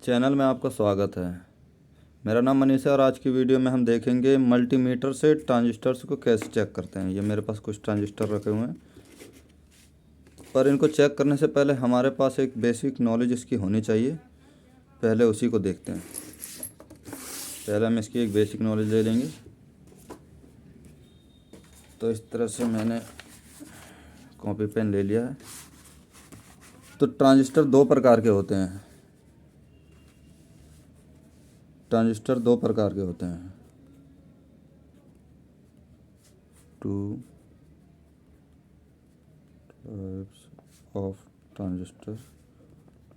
Channel में आपका स्वागत है। मेरा नाम मनीष है और आज की वीडियो में हम देखेंगे मल्टीमीटर से ट्रांजिस्टर्स को कैसे चेक करते हैं। ये मेरे पास कुछ ट्रांजिस्टर रखे हुए हैं, पर इनको चेक करने से पहले हमारे पास एक बेसिक नॉलेज इसकी होनी चाहिए। पहले उसी को देखते हैं। पहले हम इसकी एक बेसिक नॉलेज ले लेंगे। तो इस तरह से मैंने कॉपी पेन ले लिया है। तो ट्रांजिस्टर दो प्रकार के होते हैं। ट्रांजिस्टर दो प्रकार के होते हैं। Two types of transistor.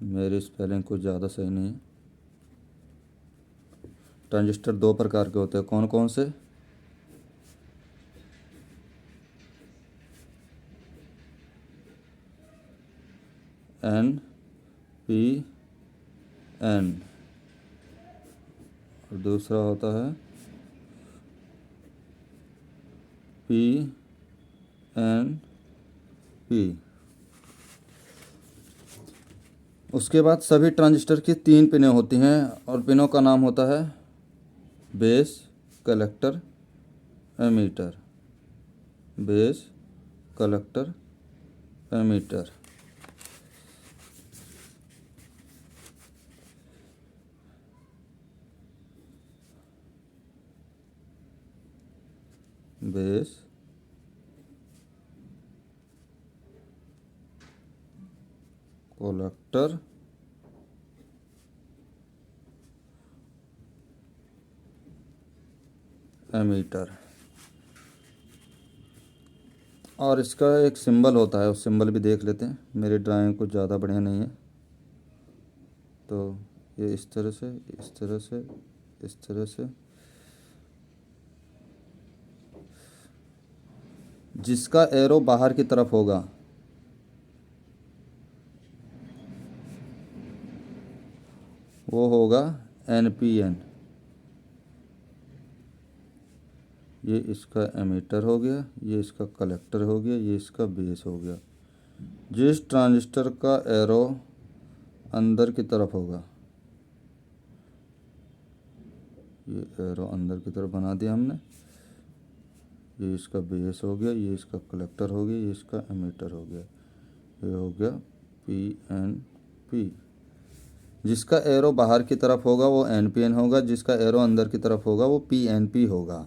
मेरी स्पेलिंग कुछ ज़्यादा सही नहीं है। ट्रांजिस्टर दो प्रकार के होते हैं। कौन कौन से? एन पी एन और दूसरा होता है पी एन पी। उसके बाद सभी ट्रांजिस्टर की तीन पिनें होती हैं और पिनों का नाम होता है base, collector, emitter. Base, collector, emitter. Base, collector, emitter. और इसका एक सिंबल होता है, उस सिंबल भी देख लेते हैं। मेरी ड्राइंग कुछ ज़्यादा बढ़िया नहीं है, तो ये इस तरह से, इस तरह से, इस तरह से। जिसका एरो बाहर की तरफ होगा वो होगा NPN। ये इसका एमीटर हो गया, ये इसका कलेक्टर हो गया, ये इसका बेस हो गया। जिस ट्रांजिस्टर का एरो अंदर की तरफ होगा, ये एरो अंदर की तरफ बना दिया हमने। ये इसका बेस हो गया, ये इसका कलेक्टर हो गया, ये इसका एमीटर हो गया। ये हो गया PNP। जिसका एरो बाहर की तरफ होगा वो NPN होगा, जिसका एरो अंदर की तरफ होगा वो PNP होगा।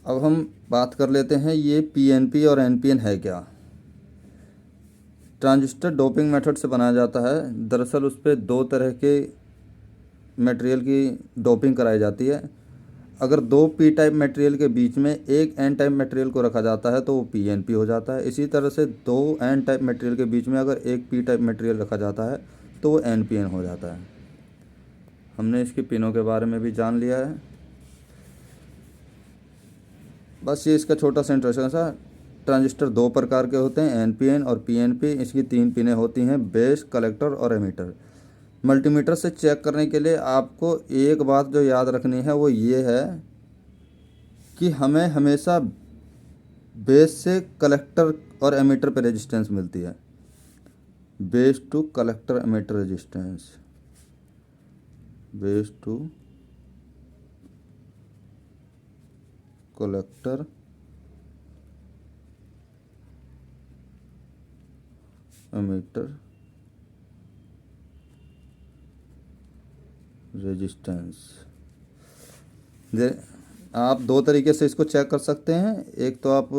अब हम बात कर लेते हैं ये PNP और NPN है क्या। ट्रांजिस्टर डोपिंग मेथड से बनाया जाता है। दरअसल उस पर दो तरह के मटेरियल की डोपिंग कराई जाती है। अगर दो P टाइप मटेरियल के बीच में एक N टाइप मटेरियल को रखा जाता है तो वो PNP हो जाता है। इसी तरह से दो N टाइप मटेरियल के बीच में अगर एक P टाइप मटेरियल रखा जाता है तो वो NPN हो जाता है। हमने इसकी पिनों के बारे में भी जान लिया है। बस ये इसका छोटा सा इंट्रोडक्शन था। ट्रांजिस्टर दो प्रकार के होते हैं, NPN और PNP। इसकी तीन पिनें होती हैं, बेस, कलेक्टर और एमीटर। मल्टीमीटर से चेक करने के लिए आपको एक बात जो याद रखनी है वो ये है कि हमें हमेशा बेस से कलेक्टर और एमीटर पे रेजिस्टेंस मिलती है। Base to collector emitter resistance, base to collector emitter resistance. आप दो तरीके से इसको चेक कर सकते हैं। एक तो आप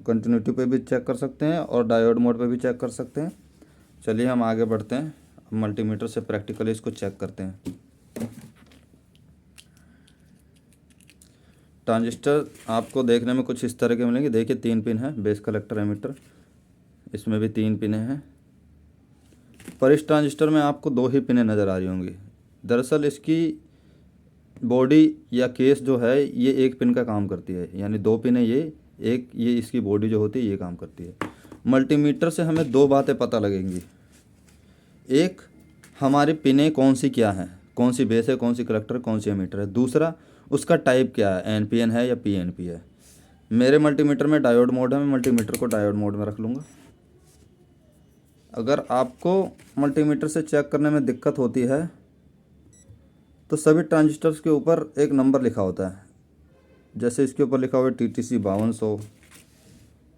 कंटिन्यूटी पे भी चेक कर सकते हैं और डायोड मोड पे भी चेक कर सकते हैं। चलिए हम आगे बढ़ते हैं। अब मल्टीमीटर से प्रैक्टिकली इसको चेक करते हैं। ट्रांजिस्टर आपको देखने में कुछ इस तरह के मिलेंगे। देखिए तीन पिन है, बेस, कलेक्टर, एमीटर। इसमें भी तीन पिनें हैं, पर इस ट्रांजिस्टर में आपको दो ही पिनें नज़र आ रही होंगी। दरअसल इसकी बॉडी या केस जो है ये एक पिन का काम करती है, यानी दो पिनें ये इसकी बॉडी जो होती है ये काम करती है। मल्टीमीटर से हमें दो बातें पता लगेंगी। एक, हमारी पिनें कौन सी क्या हैं, कौन सी बेस है, कौन सी कलेक्टर, कौन सी एमीटर है। दूसरा, उसका टाइप क्या है, NPN है या PNP है। मेरे मल्टीमीटर में डायोड मोड है, मैं मल्टीमीटर को डायोड मोड में रख लूँगा। अगर आपको मल्टीमीटर से चेक करने में दिक्कत होती है तो सभी ट्रांजिस्टर्स के ऊपर एक नंबर लिखा होता है। जैसे इसके ऊपर लिखा हुआ है TTC 5200,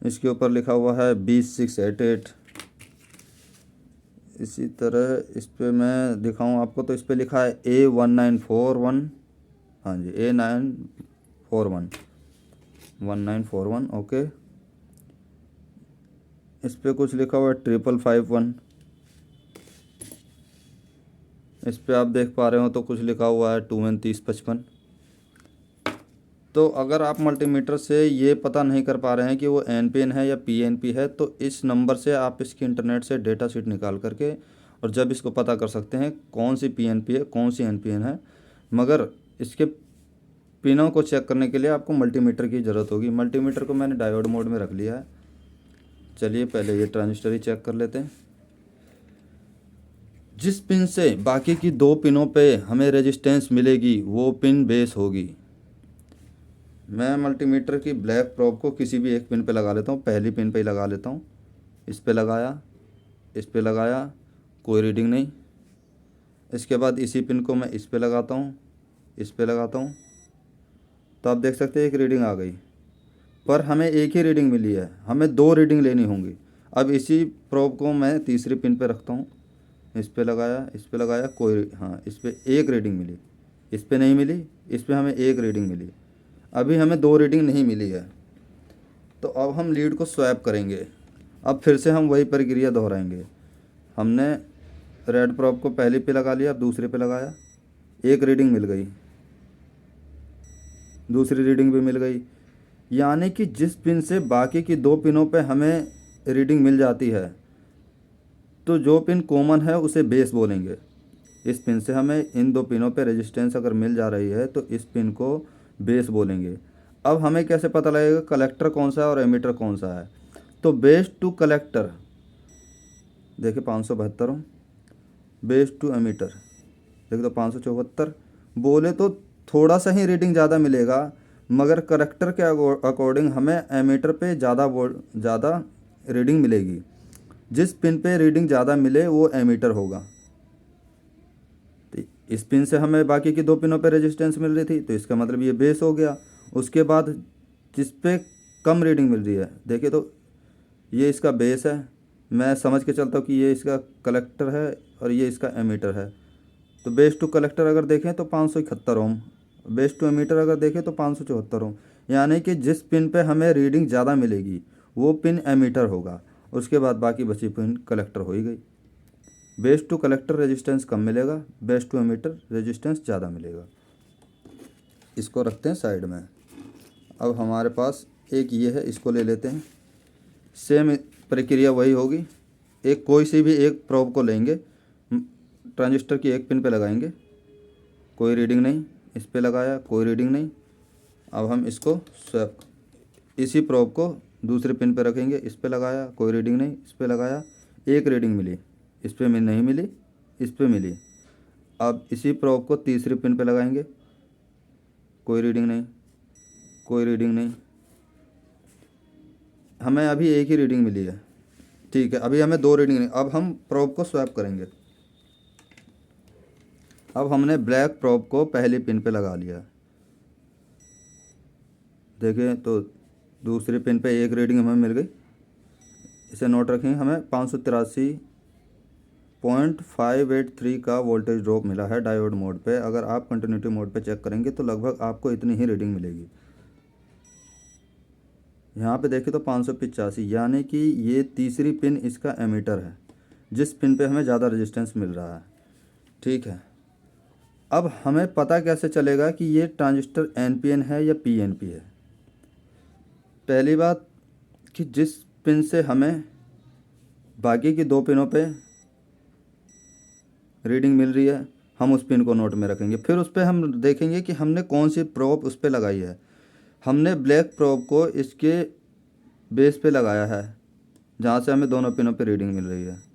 इसके ऊपर लिखा हुआ है 20688। इसी तरह इस पे मैं दिखाऊं आपको तो इस पे लिखा है A1941। हाँ जी, A941 1941। ओके, इस पे कुछ लिखा हुआ है 5551। इस पे आप देख पा रहे हो तो कुछ लिखा हुआ है 2N3055। तो अगर आप मल्टीमीटर से ये पता नहीं कर पा रहे हैं कि वो NPN है या PNP है, तो इस नंबर से आप इसकी इंटरनेट से डेटा शीट निकाल करके और जब इसको पता कर सकते हैं कौन सी PNP है कौन सी NPN है। मगर इसके पिनों को चेक करने के लिए आपको मल्टीमीटर की ज़रूरत होगी। मल्टीमीटर को मैंने डायोड मोड में रख लिया है। चलिए पहले ये ट्रांजिस्टर ही चेक कर लेते हैं। जिस पिन से बाकी की 2 पिनों पे हमें रेजिस्टेंस मिलेगी वो पिन बेस होगी। मैं मल्टीमीटर की ब्लैक प्रोब को किसी भी एक पिन पे लगा लेता हूँ। पहली पिन पे ही लगा लेता हूँ। इस पे लगाया, इस पे लगाया, कोई रीडिंग नहीं। इसके बाद इसी पिन को मैं इस पे लगाता हूँ, इस पे लगाता हूँ, तो आप देख सकते हैं एक रीडिंग आ गई। पर हमें एक ही रीडिंग मिली है, हमें 2 रीडिंग लेनी होंगी। अब इसी प्रोब को मैं तीसरी पिन पे रखता हूँ। इस पे लगाया, इस पे लगाया, कोई हाँ इस पे एक रीडिंग मिली, इस पे नहीं मिली, इस पे हमें एक रीडिंग मिली। अभी हमें 2 रीडिंग नहीं मिली है, तो अब हम लीड को स्वैप करेंगे। अब फिर से हम वही प्रक्रिया दोहराएंगे। हमने रेड प्रोब को पहली पे लगा लिया, अब दूसरे पे लगाया, एक रीडिंग मिल गई, दूसरी रीडिंग भी मिल गई। यानी कि जिस पिन से बाकी की 2 पिनों पे हमें रीडिंग मिल जाती है, तो जो पिन कॉमन है उसे बेस बोलेंगे। इस पिन से हमें इन 2 पिनों पे रेजिस्टेंस अगर मिल जा रही है तो इस पिन को बेस बोलेंगे। अब हमें कैसे पता लगेगा कलेक्टर कौन सा है और एमीटर कौन सा है? तो बेस टू कलेक्टर देखिए 572, बेस टू एमीटर देखिए तो 574। बोले तो थोड़ा सा ही रीडिंग ज़्यादा मिलेगा, मगर कलेक्टर के अकॉर्डिंग हमें एमीटर पे ज़्यादा रीडिंग मिलेगी। जिस पिन पे रीडिंग ज़्यादा मिले वो एमीटर होगा। तो इस पिन से हमें बाकी की 2 पिनों पे रेजिस्टेंस मिल रही थी, तो इसका मतलब ये बेस हो गया। उसके बाद जिस पे कम रीडिंग मिल रही है, देखिए तो ये इसका बेस है। मैं समझ के चलता हूँ कि ये इसका कलेक्टर है और ये इसका एमीटर है। तो बेस टू कलेक्टर अगर देखें तो 571 ओम, बेस टू एमीटर अगर देखें तो 574 ओम। यानी कि जिस पिन पे हमें रीडिंग ज़्यादा मिलेगी वो पिन एमीटर होगा। उसके बाद बाकी बची पिन कलेक्टर हो ही गई। बेस टू कलेक्टर रेजिस्टेंस कम मिलेगा, बेस टू एमीटर रेजिस्टेंस ज़्यादा मिलेगा। इसको रखते हैं साइड में। अब हमारे पास एक ये है, इसको ले लेते हैं। सेम प्रक्रिया वही होगी। एक कोई सी भी एक प्रोब को लेंगे, ट्रांजिस्टर की एक पिन पे लगाएंगे, कोई रीडिंग नहीं, इस पे लगाया, कोई रीडिंग नहीं। अब हम इसको स्वैप, इसी प्रोब को दूसरे पिन पे रखेंगे, इस पे लगाया, कोई रीडिंग नहीं, इस पे लगाया, एक रीडिंग मिली, इस पे नहीं मिली, इस पे मिली। अब इसी प्रोब को तीसरी पिन पे लगाएंगे, कोई रीडिंग नहीं, कोई रीडिंग नहीं। हमें अभी एक ही रीडिंग मिली है, ठीक है। अभी हमें 2 रीडिंग नहीं। अब हम प्रोब को स्वैप करेंगे। अब हमने ब्लैक प्रोब को पहली पिन पे लगा लिया, देखिए तो दूसरी पिन पे एक रीडिंग हमें मिल गई। इसे नोट रखेंगे, हमें 583.583 का वोल्टेज ड्रॉप मिला है डायोड मोड पे। अगर आप कंटिन्यूटी मोड पे चेक करेंगे तो लगभग आपको इतनी ही रीडिंग मिलेगी। यहाँ पे देखिए तो 585, यानी कि ये तीसरी पिन इसका एमीटर है, जिस पिन पे हमें ज़्यादा रेजिस्टेंस मिल रहा है, ठीक है। अब हमें पता कैसे चलेगा कि ये ट्रांजिस्टर NPN है या PNP है? पहली बात कि जिस पिन से हमें बाकी की 2 पिनों पे रीडिंग मिल रही है, हम उस पिन को नोट में रखेंगे। फिर उस पर हम देखेंगे कि हमने कौन सी प्रोब उस पर लगाई है। हमने ब्लैक प्रोब को इसके बेस पे लगाया है, जहाँ से हमें दोनों पिनों पे रीडिंग मिल रही है।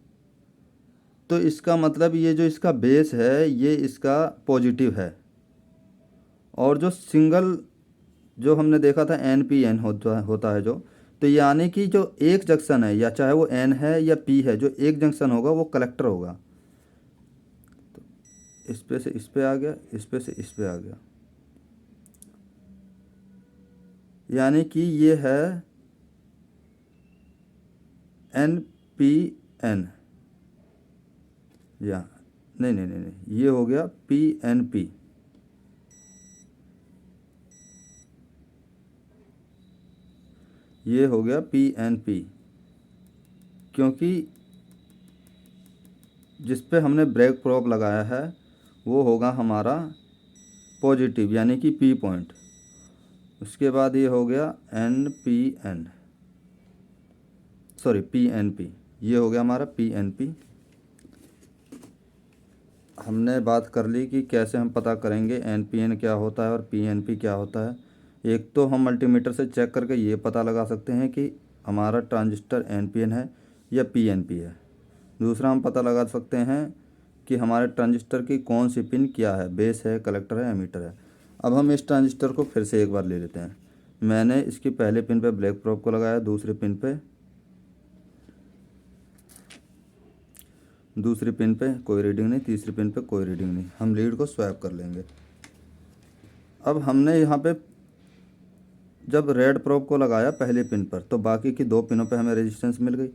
तो इसका मतलब ये जो इसका बेस है ये इसका पॉजिटिव है, और जो सिंगल जो हमने देखा था NPN होता है जो, तो तो यानी कि जो एक जंक्शन है, या चाहे वो एन है या पी है, जो एक जंक्शन होगा वो कलेक्टर होगा। तो इस पे से इस पे आ गया, इस पे से इस पे आ गया, यानी कि ये है एन पी एन, या नहीं नहीं नहीं नहीं, ये हो गया पी एन पी। ये हो गया पी एन पी, क्योंकि जिस पे हमने ब्रेक प्रोब लगाया है वो होगा हमारा पॉजिटिव, यानी कि पी पॉइंट। उसके बाद ये हो गया N P N, sorry P N P, ये हो गया हमारा पी एन पी। हमने बात कर ली कि कैसे हम पता करेंगे एन पी एन क्या होता है और पी एन पी क्या होता है। एक तो हम मल्टीमीटर से चेक करके ये पता लगा सकते हैं कि हमारा ट्रांजिस्टर एन पी एन है या पी एन पी है। दूसरा हम पता लगा सकते हैं कि हमारे ट्रांजिस्टर की कौन सी पिन क्या है, बेस है, कलेक्टर है, एमीटर है। अब हम इस ट्रांजिस्टर को फिर से एक बार ले लेते हैं। मैंने इसकी पहले पिन पे ब्लैक प्रोब को लगाया, दूसरी पिन पे कोई रीडिंग नहीं, तीसरी पिन पे कोई रीडिंग नहीं। हम लीड को स्वैप कर लेंगे। अब हमने यहाँ पे जब रेड प्रोब को लगाया पहली पिन पर, तो बाकी की दो पिनों पे हमें रेजिस्टेंस मिल गई,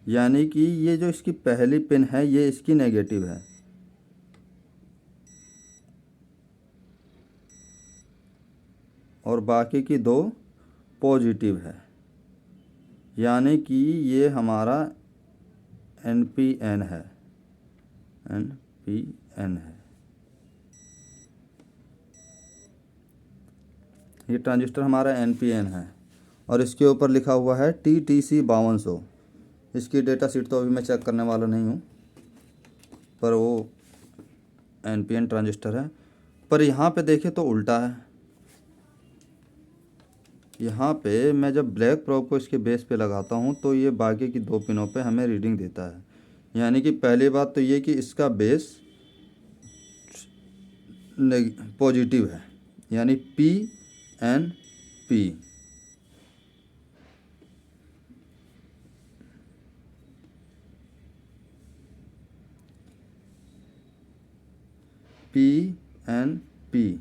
यानी कि ये जो इसकी पहली पिन है ये इसकी नेगेटिव है, और बाकी की दो पॉजिटिव है, यानी कि ये हमारा एन पी एन है, एन पी एन है। ये ट्रांजिस्टर हमारा एन पी एन है, और इसके ऊपर लिखा हुआ है TTC 5200। इसकी डेटा शीट तो अभी मैं चेक करने वाला नहीं हूँ, पर वो एन पी एन ट्रांजिस्टर है। पर यहाँ पे देखें तो उल्टा है। यहाँ पे मैं जब ब्लैक प्रोब को इसके बेस पे लगाता हूँ तो ये बाकी की दो पिनों पे हमें रीडिंग देता है। यानी कि पहली बात तो ये कि इसका बेस पॉजिटिव है, यानी P N P. P N P.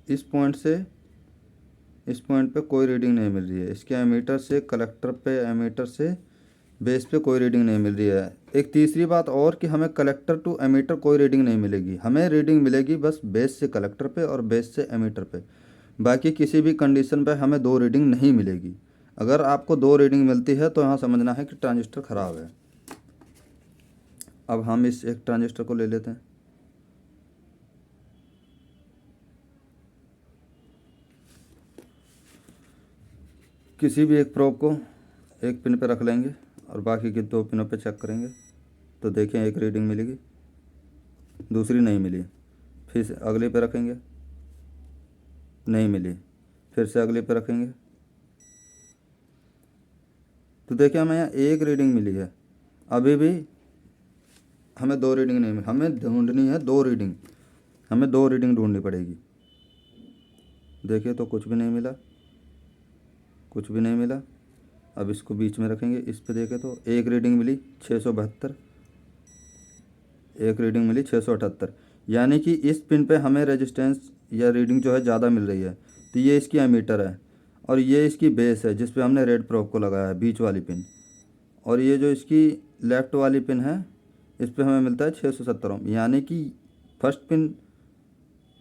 इस पॉइंट से इस पॉइंट पे कोई रीडिंग नहीं मिल रही है, इसके एमीटर से कलेक्टर पे, एमीटर से बेस पे कोई रीडिंग नहीं मिल रही है। एक तीसरी बात और कि हमें कलेक्टर टू एमीटर कोई रीडिंग नहीं मिलेगी, हमें रीडिंग मिलेगी बस बेस से कलेक्टर पे और बेस से एमीटर पे। बाकी किसी भी कंडीशन पे हमें दो रीडिंग नहीं मिलेगी। अगर आपको दो रीडिंग मिलती है तो यहाँ समझना है कि ट्रांजिस्टर ख़राब है। अब हम इस एक ट्रांजिस्टर को ले लेते हैं। किसी भी एक प्रोब को एक पिन पे रख लेंगे और बाकी के दो पिनों पे चेक करेंगे, तो देखें एक रीडिंग मिलेगी, दूसरी नहीं मिली। फिर से अगले पे रखेंगे, नहीं मिली। फिर से अगले पे रखेंगे, तो देखिए हमें यहाँ एक रीडिंग मिली है। अभी भी हमें दो रीडिंग नहीं मिली, हमें ढूंढनी है दो रीडिंग, हमें दो रीडिंग ढूंढनी पड़ेगी। देखिए तो कुछ भी नहीं मिला, कुछ भी नहीं मिला। अब इसको बीच में रखेंगे, इस पे देखें तो एक रीडिंग मिली 672, एक रीडिंग मिली 678, यानी कि इस पिन पे हमें रेजिस्टेंस या रीडिंग जो है ज़्यादा मिल रही है। तो ये इसकी एमीटर है और ये इसकी बेस है जिस पे हमने रेड प्रोब को लगाया है, बीच वाली पिन। और ये जो इसकी लेफ़्ट वाली पिन है इस पे हमें मिलता है 670 ओम, यानी कि फर्स्ट पिन,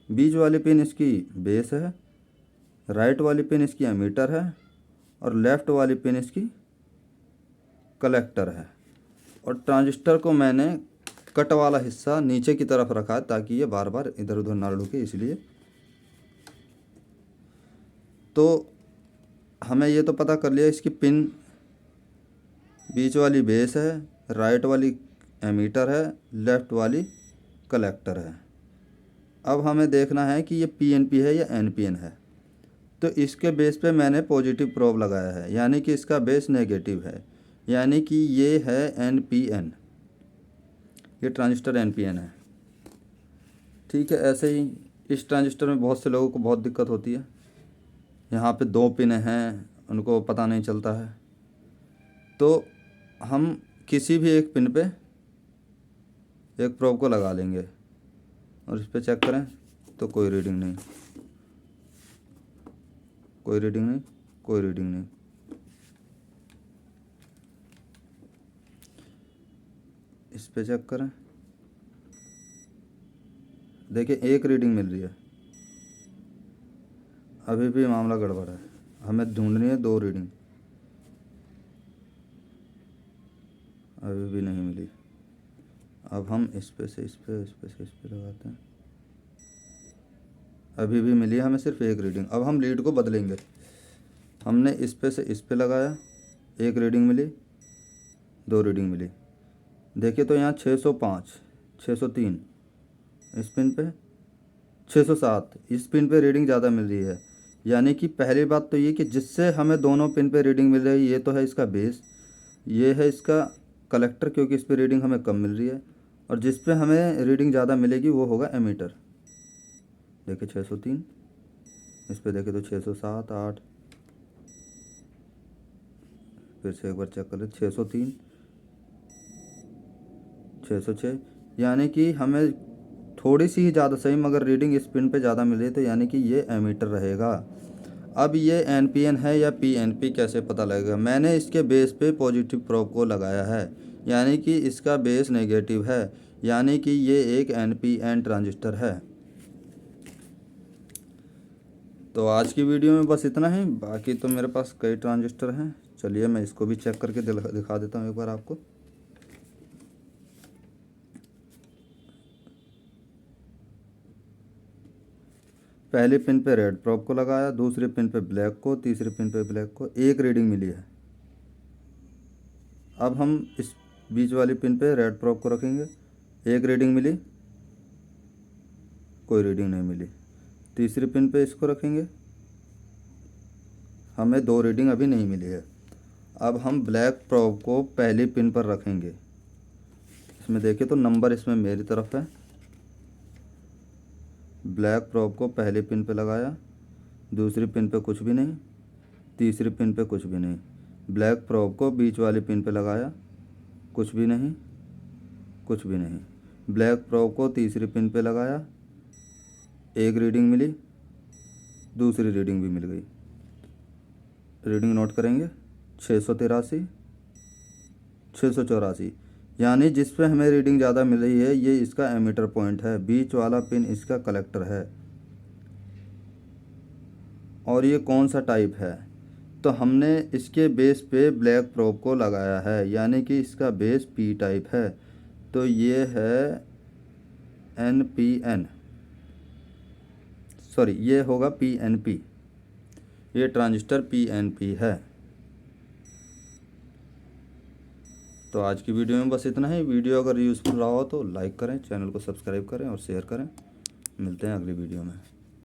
बीच वाली पिन इसकी बेस है, राइट वाली पिन इसकी एमीटर है, और लेफ़्ट वाली पिन इसकी कलेक्टर है। और ट्रांजिस्टर को मैंने कट वाला हिस्सा नीचे की तरफ रखा है ताकि ये बार बार इधर उधर ना रुके, इसलिए। तो हमें ये तो पता कर लिया इसकी पिन बीच वाली बेस है, राइट वाली एमीटर है, लेफ़्ट वाली कलेक्टर है। अब हमें देखना है कि ये पीएनपी है या एनपीएन है। तो इसके बेस पे मैंने पॉजिटिव प्रोब लगाया है, यानी कि इसका बेस नेगेटिव है, यानी कि ये है एनपीएन, ये ट्रांजिस्टर एनपीएन है। ठीक है। ऐसे ही इस ट्रांजिस्टर में बहुत से लोगों को बहुत दिक्कत होती है। यहाँ पे 2 पिन हैं, उनको पता नहीं चलता है। तो हम किसी भी एक पिन पे एक प्रोब को लगा लेंगे और इस पे चेक करें तो कोई रीडिंग नहीं, कोई रीडिंग नहीं, कोई रीडिंग नहीं। इस पे चेक करें, देखिए एक रीडिंग मिल रही है। अभी भी मामला गड़बड़ है, हमें ढूंढनी है 2 रीडिंग, अभी भी नहीं मिली। अब हम इस पे से इस पे, इस पे से इस पे लगाते हैं, अभी भी मिली है हमें सिर्फ एक रीडिंग। अब हम लीड को बदलेंगे। हमने इस पे से इस पे लगाया, एक रीडिंग मिली, 2 रीडिंग मिली। देखिए तो यहाँ 605, 603, इस पिन पे 607, इस पिन पे रीडिंग ज़्यादा मिल रही है। यानी कि पहली बात तो ये कि जिससे हमें दोनों पिन पे रीडिंग मिल रही है, ये तो है इसका बेस, ये है इसका कलेक्टर, क्योंकि इस पे रीडिंग हमें कम मिल रही है। और जिस पे हमें रीडिंग ज़्यादा मिलेगी वो होगा एमीटर। देखिए 603, इस पे देखें तो 607, 8, फिर से एक बार चेक कर ले, 603, 606। यानी कि हमें थोड़ी सी ही ज़्यादा सही मगर रीडिंग इस पिन पे ज़्यादा मिल रही है, तो यानी कि ये एमीटर रहेगा। अब ये NPN है या PNP कैसे पता लगेगा? मैंने इसके बेस पे पॉजिटिव प्रोब को लगाया है, यानी कि इसका बेस नेगेटिव है, यानी कि ये एक NPN ट्रांजिस्टर है। तो आज की वीडियो में बस इतना ही। बाकी तो मेरे पास कई ट्रांजिस्टर हैं, चलिए मैं इसको भी चेक करके दिखा देता हूँ एक बार आपको। पहले पिन पे रेड प्रोब को लगाया, दूसरे पिन पे ब्लैक को, तीसरे पिन पे ब्लैक को, एक रीडिंग मिली है। अब हम इस बीच वाली पिन पे रेड प्रोब को रखेंगे, एक रीडिंग मिली, कोई रीडिंग नहीं मिली। तीसरी पिन पे इसको रखेंगे, हमें 2 रीडिंग अभी नहीं मिली है। अब हम ब्लैक प्रोब को पहली पिन पर रखेंगे। इसमें देखिए तो नंबर इसमें मेरी तरफ है। ब्लैक प्रोब को पहली पिन पे लगाया, दूसरी पिन पे कुछ भी नहीं, तीसरी पिन पे कुछ भी नहीं। ब्लैक प्रोब को बीच वाली पिन पे लगाया, कुछ भी नहीं, कुछ भी नहीं। ब्लैक प्रोब को तीसरी पिन पे लगाया, एक रीडिंग मिली, दूसरी रीडिंग भी मिल गई। रीडिंग नोट करेंगे, 683, 684। यानी जिस पे हमें रीडिंग ज़्यादा मिल रही है ये इसका एमीटर पॉइंट है, बीच वाला पिन इसका कलेक्टर है। और ये कौन सा टाइप है? तो हमने इसके बेस पे ब्लैक प्रोब को लगाया है, यानी कि इसका बेस P टाइप है। तो ये है NPN, सॉरी ये होगा PNP। ये ट्रांजिस्टर PNP है। तो आज की वीडियो में बस इतना ही। वीडियो अगर यूज़फुल रहा हो तो लाइक करें, चैनल को सब्सक्राइब करें और शेयर करें। मिलते हैं अगली वीडियो में।